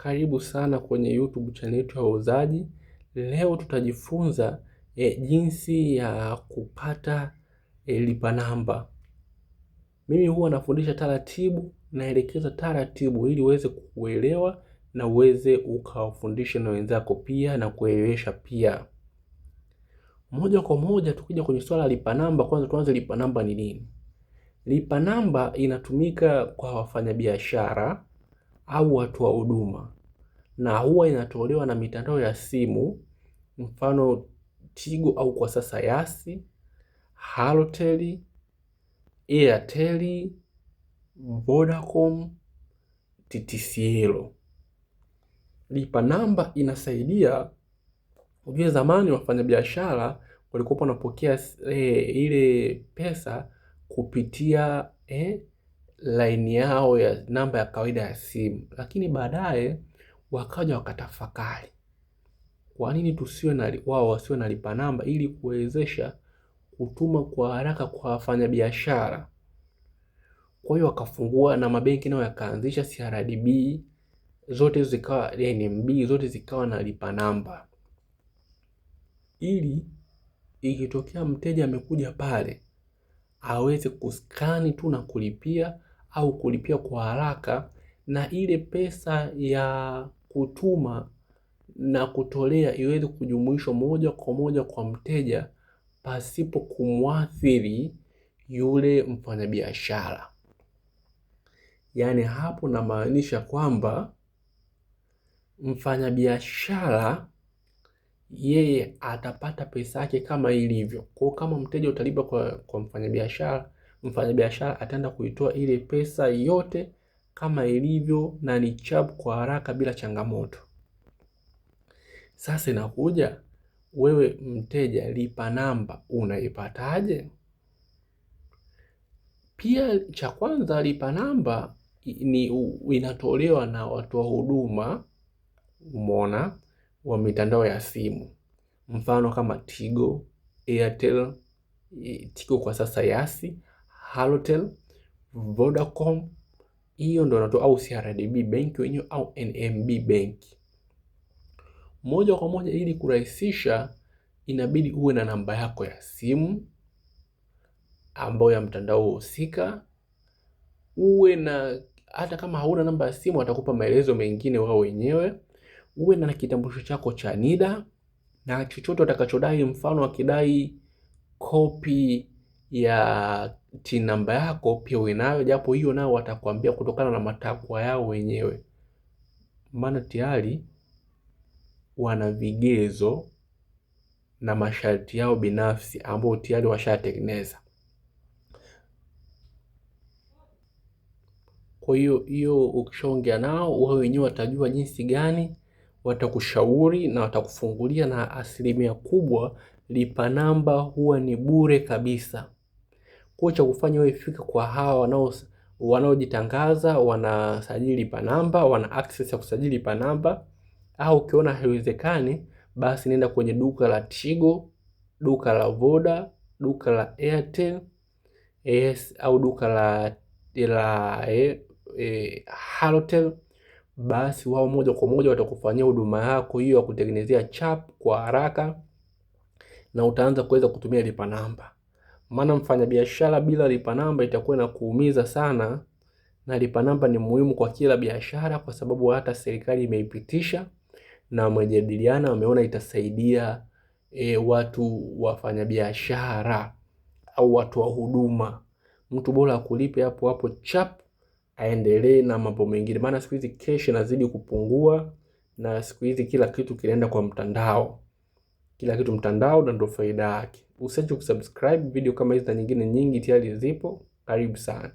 Karibu sana kwenye YouTube channel yetu ya Wauzaji. Leo tutajifunza jinsi ya kupata lipa namba. Mimi huwa nafundisha taratibu, naelekeza taratibu ili uweze kuelewa na uweze ukawafundisha na wenzako pia na kuelewesha pia. Moja kwa moja tukija kwenye swala la lipa namba, kwanza tuanze lipa namba ni nini? Lipa namba inatumika kwa wafanyabiashara au watu wa huduma, na huwa inatolewa na mitandao ya simu, mfano Tigo au kwa sasa Yasi, Halotel, Airtel, Vodacom, TTCL. Lipa namba inasaidia, ujue zamani wafanyabiashara walikuwa wanapokea ile pesa kupitia line yao ya namba ya kawaida ya simu, lakini baadaye wakaja wakatafakari kwa nini tusiwe na wao wasiwe na lipa namba ili kuwezesha kutuma kwa haraka kwa wafanyabiashara. Kwa hiyo wakafungua na mabenki nao yakaanzisha CRDB, zote zikawa NMB, zote zikawa na lipa namba, ili ikitokea mteja amekuja pale aweze kuskani tu na kulipia au kulipia kwa haraka, na ile pesa ya kutuma na kutolea iweze kujumuishwa moja kwa moja kwa mteja pasipo kumwathiri yule mfanyabiashara. Yaani hapo namaanisha kwamba mfanyabiashara yeye atapata pesa yake kama ilivyo. Kwa kama mteja utalipa kwa mfanyabiashara ataenda kuitoa ile pesa yote kama ilivyo, na ni chapu kwa haraka bila changamoto. Sasa inakuja wewe mteja, lipa namba unaipataje? Pia cha kwanza, lipa namba inatolewa na watu wa huduma, umeona, wa mitandao ya simu, mfano kama Tigo, Airtel, Tigo kwa sasa Yasi, Halotel, Vodacom, hiyo ndio natoa, au CRDB benki wenyewe au NMB benki. Moja kwa moja ili kurahisisha, inabidi uwe na namba yako ya simu ambayo ya mtandao husika, uwe na, hata kama hauna namba ya simu watakupa maelezo mengine wao wenyewe, uwe na kitambulisho chako cha NIDA na chochote utakachodai, mfano akidai kopi ya TIN namba yako pia uwe nayo, japo hiyo nao watakwambia kutokana na matakwa yao wenyewe, maana tayari wana vigezo na masharti yao binafsi ambao tayari washatengeneza. Kwa hiyo ukishaongea nao wao wenyewe watajua jinsi gani watakushauri na watakufungulia, na asilimia kubwa lipa namba huwa ni bure kabisa. Kwa cha kufanya wewe fika kwa hawa wanaojitangaza wanasajili lipa namba, wana access ya kusajili lipa namba, au ukiona haiwezekani basi nenda kwenye duka la Tigo, duka la Voda, duka la Airtel, au duka la Halotel, basi wao moja kwa moja watakufanyia huduma yako hiyo ya kutengenezea chap kwa haraka, na utaanza kuweza kutumia lipa namba. Maana mfanyabiashara bila lipa namba itakuwa na kuumiza sana, na lipa namba ni muhimu kwa kila biashara, kwa sababu hata serikali imeipitisha na wamejadiliana, wameona itasaidia watu wafanyabiashara au watu wa huduma. Mtu bora akulipe hapo hapo chap, aendelee na mambo mengine, maana siku hizi cash inazidi kupungua, na siku hizi kila kitu kinaenda kwa mtandao, kila kitu mtandao, na ndio faida yake. Usiache kusubscribe, video kama hizi na nyingine nyingi tayari zipo. Karibu sana.